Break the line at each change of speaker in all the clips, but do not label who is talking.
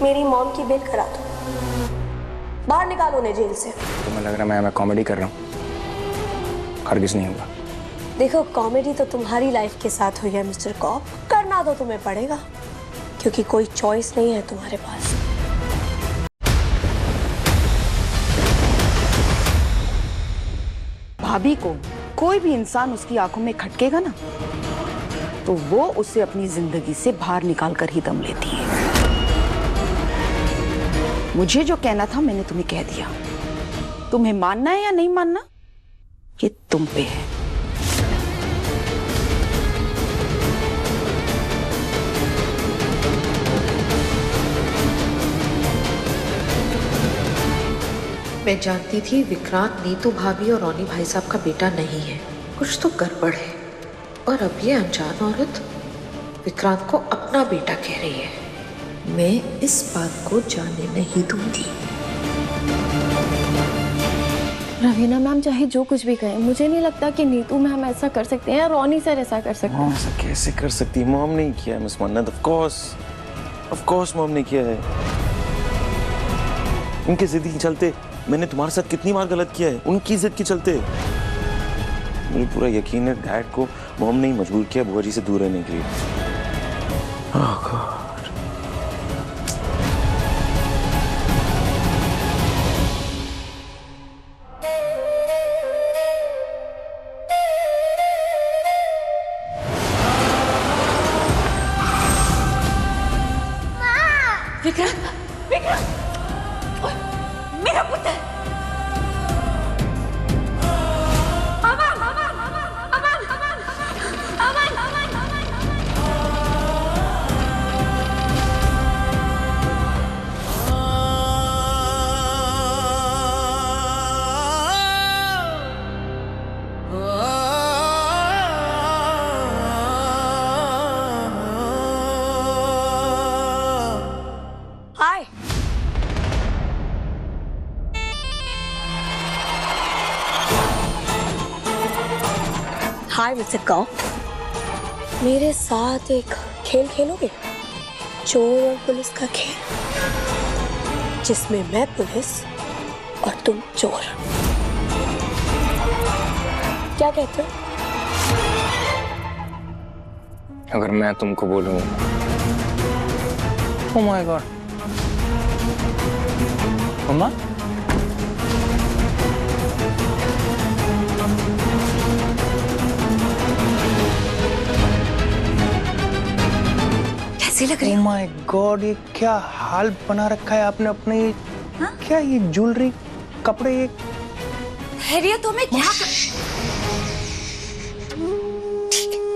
मेरी मॉम की बेल करा दो, बाहर निकालो उन्हें जेल से।
तुम्हें लग रहा है मैं कॉमेडी कर रहा हूँ? हरगिज़ नहीं होगा।
देखो, कॉमेडी तो तुम्हारी लाइफ के साथ हुई है मिस्टर कॉप, करना तो तुम्हें पड़ेगा क्योंकि कोई चॉइस नहीं है तुम्हारे पास।
भाभी को कोई भी इंसान उसकी आंखों में खटकेगा ना तो वो उसे अपनी जिंदगी से बाहर निकाल कर ही दम लेती है। मुझे जो कहना था मैंने तुम्हें कह दिया। तुम्हें मानना है या नहीं मानना ये तुम पे है।
मैं जानती थी विक्रांत नीतू भाभी और रोनी भाई साहब का बेटा नहीं है, कुछ तो गड़बड़ है। और अब ये अनजान औरत विक्रांत को अपना बेटा कह रही है। मैं इस बात को जाने नहीं दूंगी।
रवीना मैम चाहे जो कुछ भी कहें, मुझे नहीं लगता कि नीतू मैम ऐसा कर सकते हैं या रोनी सर ऐसा कर सकते हैं।
ऐसा कैसे कर सकती है? मॉम नहीं किया है मिस मन्नत। ऑफ कोर्स मॉम ने किया है। उनके जिद के चलते मैंने तुम्हारे साथ कितनी बार गलत किया है, उनकी जिद के चलते। मुझे पूरा यकीन है डैड को मॉम ने ही मजबूर किया बुआ जी से दूर रहने के लिए। ओह गॉड।
विक्रांत, विक्रांत, मेरा पुत्र। अमन, अमन, अमन, अमन, अमन, अमन, हाय। हाय मिस्टर कॉप, मेरे साथ एक खेल खेलोगे? चोर और पुलिस का खेल, जिसमें मैं पुलिस और तुम चोर। क्या कहते हो?
अगर मैं तुमको बोलूं ओह माय गॉड मम्मा,
कैसी लग रही
ओह
हो?
माय गॉड, ये क्या हाल बना रखा है आपने अपने।
हाँ?
क्या ये ज्वेलरी, कपड़े, ये
धैर्य तुम्हें क्या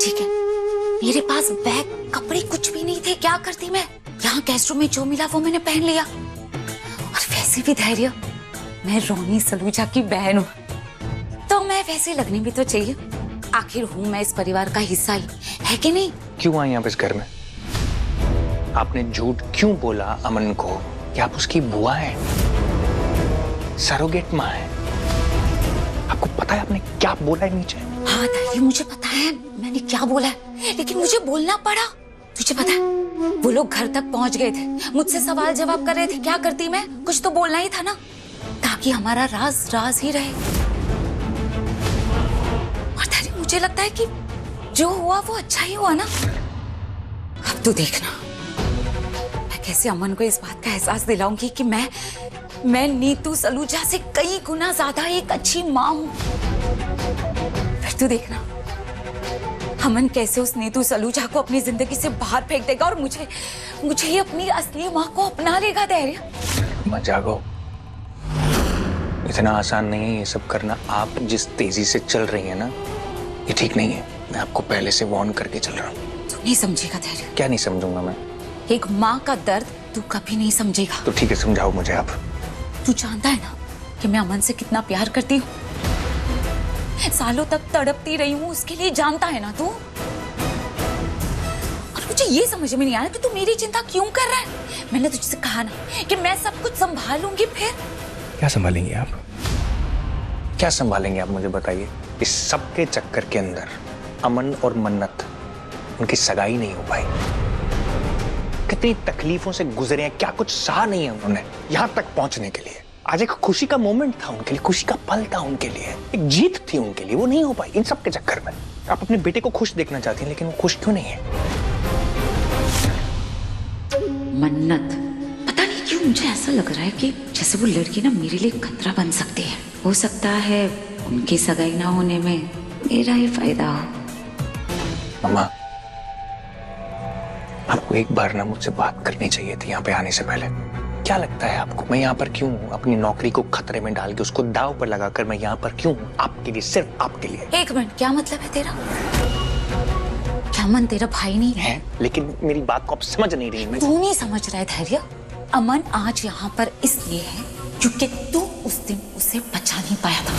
ठीक है। मेरे पास बैग, कपड़े कुछ भी नहीं थे। क्या करती मैं? यहाँ गेस्ट रूम में जो मिला वो मैंने पहन लिया। और वैसे भी धैर्य, मैं रोनी सलूजा की बहन हूँ तो मैं वैसे लगनी भी तो चाहिए। आखिर हूँ मैं इस परिवार का हिस्सा ही, है कि नहीं?
क्यों आई आप इस घर में? आपने झूठ क्यों बोला अमन को कि आप उसकी बुआ हैं, सरोगेट माँ है? आपको पता है आपने क्या बोला है नीचे?
हाँ धैर्य, मुझे पता है मैंने क्या बोला है, लेकिन मुझे बोलना पड़ा। तुझे पता है वो लोग घर तक पहुंच गए थे, मुझसे सवाल जवाब कर रहे थे। क्या करती मैं? कुछ तो बोलना ही था ना, ताकि हमारा राज राज ही रहे। और धैर्य, मुझे लगता है कि जो हुआ वो अच्छा ही हुआ ना। अब तू देखना मैं कैसे अमन को इस बात का एहसास दिलाऊंगी कि मैं नीतू सलूजा से कई गुना ज्यादा एक अच्छी माँ हूं। फिर तू देखना अमन कैसे उस नीतू सलूजा को अपनी जिंदगी से बाहर फेंक देगा और मुझे ही अपनी असली माँ को अपना लेगा। धैर्य,
मत जागो, इतना आसान नहीं है ये सब करना। आप जिस तेजी से चल रही हैं ना, ये ठीक नहीं है। मैं आपको पहले से वार्न करके चल रहा हूँ।
तू नहीं समझेगा धैर्य।
क्या नहीं समझूंगा मैं?
एक माँ का दर्द तू कभी नहीं समझेगा।
तो ठीक है, समझाओ मुझे आप।
तू जानता है ना कि मैं अमन से कितना प्यार करती हूँ। सालों तक तड़पती रही हूँ उसके लिए, जानता है ना तू। और मुझे ये समझ में नहीं आ रहा कि तू मेरी चिंता क्यों कर रहा है। मैंने तुझसे कहा ना कि मैं सब कुछ संभाल लूंगी। फिर
क्या संभालेंगे आप? क्या संभालेंगे आप, मुझे बताइए। इस सब के चक्कर के अंदर अमन और मन्नत, उनकी सगाई नहीं हो पाई। कितनी तकलीफों से गुजरे हैं, क्या कुछ सहा नहीं है उन्होंने यहाँ तक पहुंचने के लिए। आज एक खुशी का मोमेंट था उनके लिए, खुशी का पल था उनके लिए, एक जीत थी उनके लिए, वो नहीं हो पाई इन सब के चक्कर में। आप अपने बेटे को खुश देखना चाहती हैं लेकिन वो खुश क्यों नहीं है?
मन्नत, पता नहीं क्यों मुझे ऐसा लग रहा है कि जैसे वो लड़की ना मेरे लिए खतरा बन सकती है। हो सकता है उनकी सगाई ना होने में मेरा ही फायदा हो।
मम्मा, आपको एक बार ना मुझसे बात करनी चाहिए थी यहाँ पे आने से पहले। क्या लगता है आपको मैं यहाँ पर क्यों हूँ? अपनी नौकरी को खतरे में डाल के उसको दाव पर लगाकर मैं यहाँ पर क्यों हूँ? आपके लिए, सिर्फ आपके लिए।
एक मिनट, क्या मतलब है तेरा? क्या अमन तेरा भाई नहीं है?
लेकिन मेरी बात को आप समझ नहीं रही।
तू नहीं समझ रहा है धैर्य। अमन आज यहाँ पर इसलिए है क्योंकि तू उस दिन उसे बचा नहीं पाया था।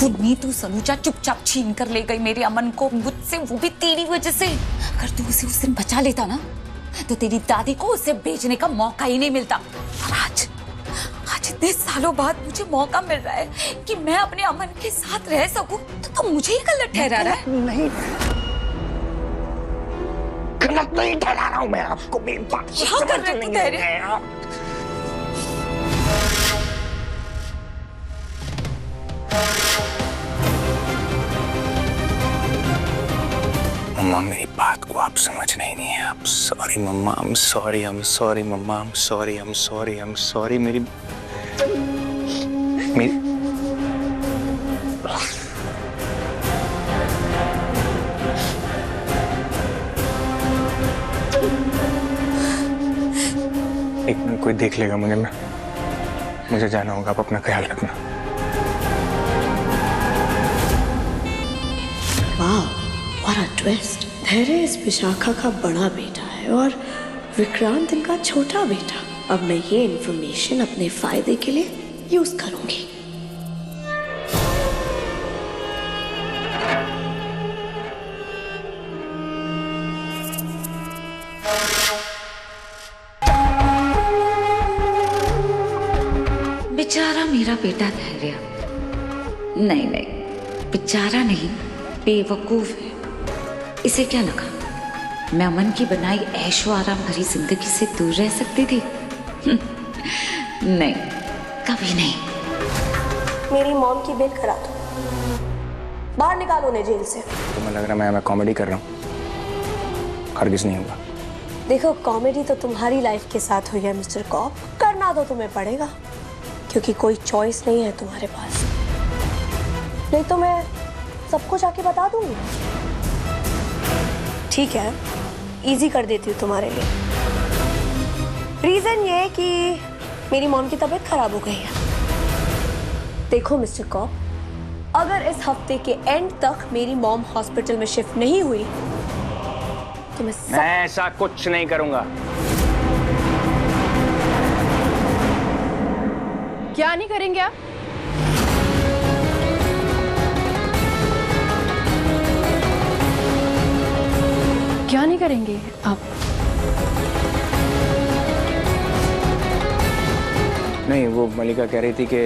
वो नीतू सलूजा चुपचाप छीन कर ले गई मेरे अमन को मुझसे, वो भी तेरी वजह से। अगर तू उसे उस दिन बचा लेता ना तो तेरी दादी को उसे बेचने का मौका ही नहीं मिलता। आज इतने सालों बाद मुझे मौका मिल रहा है कि मैं अपने अमन के साथ रह सकूं, तो मुझे ही गलत ठहरा रहा है।
नहीं, गलत नहीं ठहरा रहा हूं मैं आपको। मेरी बात
क्या कर रहे तू धैर्य?
मम्मा, मेरी बात को आप समझ नहीं है। आप सॉरी मम्मा, I'm sorry, I'm sorry मम्मा, I'm sorry, I'm sorry, I'm sorry। मेरी एक मिनट, कोई देख लेगा मुझे जाना होगा। आप अपना ख्याल रखना।
वाह, व्हाट अ ट्विस्ट। धैर्य इस विशाखा का बड़ा बेटा है और विक्रांत इनका छोटा बेटा। अब मैं ये इंफॉर्मेशन अपने फायदे के लिए यूज करूंगी।
बेचारा मेरा बेटा धैर्य, नहीं, बेचारा नहीं, बेवकूफ है। इसे क्या लगा मैं अमन की बनाई ऐशो आराम भरी जिंदगी से दूर रह सकती थी? नहीं, कभी नहीं।
मेरी मॉम की बेल करा दो, बाहर निकालो उन्हें जेल से।
तुम्हें लग रहा है मैं कॉमेडी कर रहा हूँ? हरगिज़ नहीं होगा।
देखो, कॉमेडी तो तुम्हारी लाइफ के साथ हुई है मिस्टर कॉप, करना तो तुम्हें पड़ेगा क्योंकि कोई चॉइस नहीं है तुम्हारे पास। नहीं तो मैं सबको जाके बता दूंगी। ठीक है, इजी कर देती हूँ तुम्हारे लिए। रीजन ये कि मेरी मॉम की तबीयत खराब हो गई है। देखो मिस्टर कॉप, अगर इस हफ्ते के एंड तक मेरी मॉम हॉस्पिटल में शिफ्ट नहीं हुई तो मैं
ऐसा कुछ नहीं करूंगा।
क्या नहीं करेंगे आप? क्या नहीं करेंगे आप?
नहीं, वो मलिका कह रही थी कि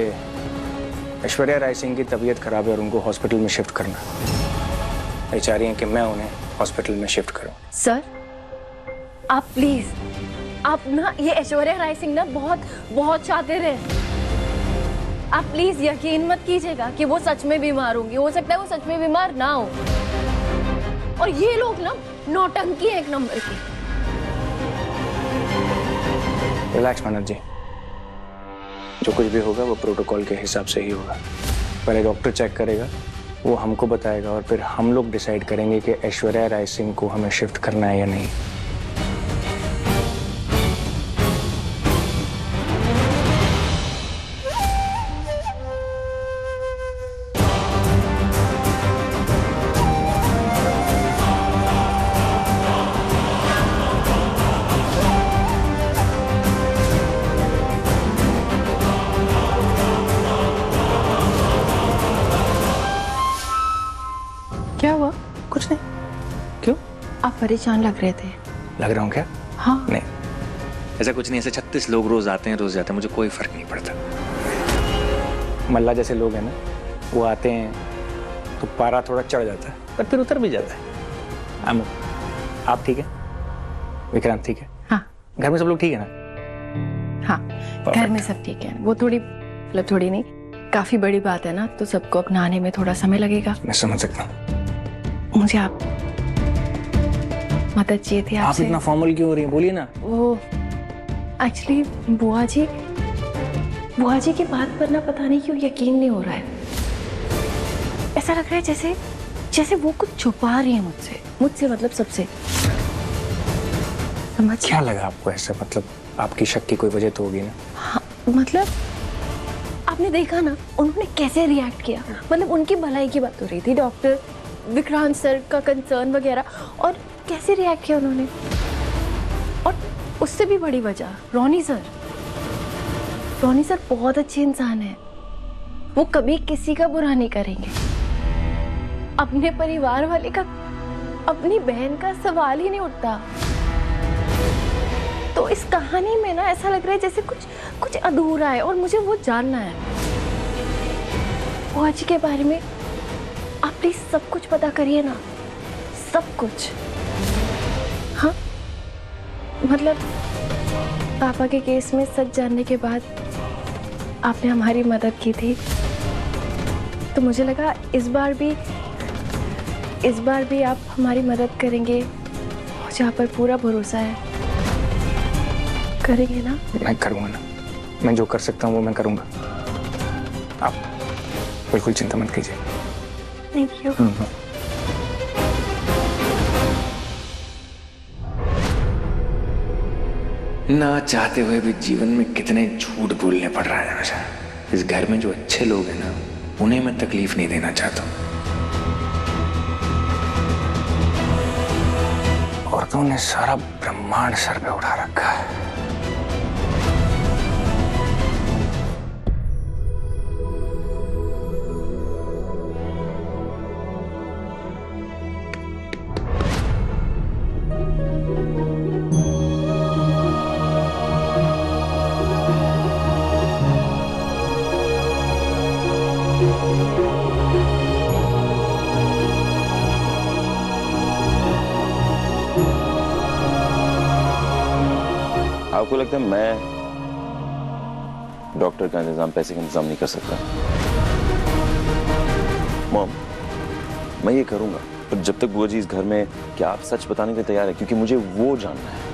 ऐश्वर्या राय सिंह की तबीयत खराब है और उनको हॉस्पिटल में शिफ्ट करना। ये चाह रही हैं कि मैं उन्हें हॉस्पिटल में शिफ्ट करूं।
सर, आप प्लीज, आप ना ये ऐश्वर्या राय सिंह ना बहुत शातिर है। आप प्लीज यकीन मत कीजिएगा कि वो सच में बीमार होंगी। हो सकता है वो सच में बीमार ना हो। और ये लोग ना नौटंकी है एक नंबर की।
रिलैक्स मनोज जी, जो कुछ भी होगा वो प्रोटोकॉल के हिसाब से ही होगा। पहले डॉक्टर चेक करेगा, वो हमको बताएगा और फिर हम लोग डिसाइड करेंगे कि ऐश्वर्या राय सिंह को हमें शिफ्ट करना है या नहीं।
क्या हुआ?
कुछ नहीं। क्यों?
आप परेशान लग रहे थे।
लग रहा हूँ क्या?
हाँ।
नहीं, ऐसा कुछ नहीं। ऐसे 36 लोग रोज आते हैं, रोज जाते हैं, मुझे कोई फर्क नहीं पड़ता। मल्ला जैसे लोग हैं ना, वो आते हैं तो पारा थोड़ा चढ़ जाता है पर फिर उतर भी जाता है। आप ठीक है? विक्रांत ठीक है?
हाँ
घर में सब लोग ठीक है ना?
हाँ घर में सब ठीक है। वो थोड़ी मतलब थोड़ी नहीं, काफी बड़ी बात है ना, तो सबको अपनाने में थोड़ा समय लगेगा।
मैं समझ सकता हूँ।
मुझे आप मदद चाहिए थी
आप
आपसे।
इतना फॉर्मल क्यों हो रही हैं? बोलिए ना।
वो एक्चुअली बुआ जी की बात पर ना पता नहीं क्यों यकीन नहीं हो रहा है। ऐसा लग रहा है जैसे जैसे वो कुछ छुपा रही है मुझसे मतलब सबसे। समझ
क्या लगा आपको ऐसा? मतलब आपकी शक की कोई वजह तो होगी ना?
हाँ, मतलब आपने देखा ना उन्होंने कैसे रिएक्ट किया। मतलब उनकी भलाई की बात हो रही थी, डॉक्टर विक्रांत सर का कंसर्न वगैरह, और कैसे रिएक्ट किया उन्होंने। और उससे भी बड़ी वजह रोनी सर बहुत अच्छे इंसान है। वो कभी किसी का बुरा नहीं करेंगे। अपने परिवार वाले का, अपनी बहन का सवाल ही नहीं उठता। तो इस कहानी में ना ऐसा लग रहा है जैसे कुछ अधूरा है और मुझे वो जानना है। बुआ जी के बारे में आप प्लीज सब कुछ पता करिए ना, सब कुछ। हाँ मतलब पापा के केस में सच जानने के बाद आपने हमारी मदद की थी, तो मुझे लगा इस बार भी आप हमारी मदद करेंगे। मुझे आप पर पूरा भरोसा है। करेंगे ना?
मैं करूँगा ना, मैं जो कर सकता हूँ वो मैं करूँगा। आप बिल्कुल चिंता मत कीजिए।
Thank you.
ना चाहते हुए भी जीवन में कितने झूठ बोलने पड़ रहा है हमेशा। इस घर में जो अच्छे लोग हैं ना, उन्हें मैं तकलीफ नहीं देना चाहता हूँ। औरतों ने सारा ब्रह्मांड सर पे उठा रखा है।
आपको लगता है मैं डॉक्टर का इंतजाम, पैसे का इंतजाम नहीं कर सकता? मॉम, मैं ये करूंगा, पर जब तक बुआ जी इस घर में, क्या आप सच बताने के लिए तैयार है? क्योंकि मुझे वो जानना है।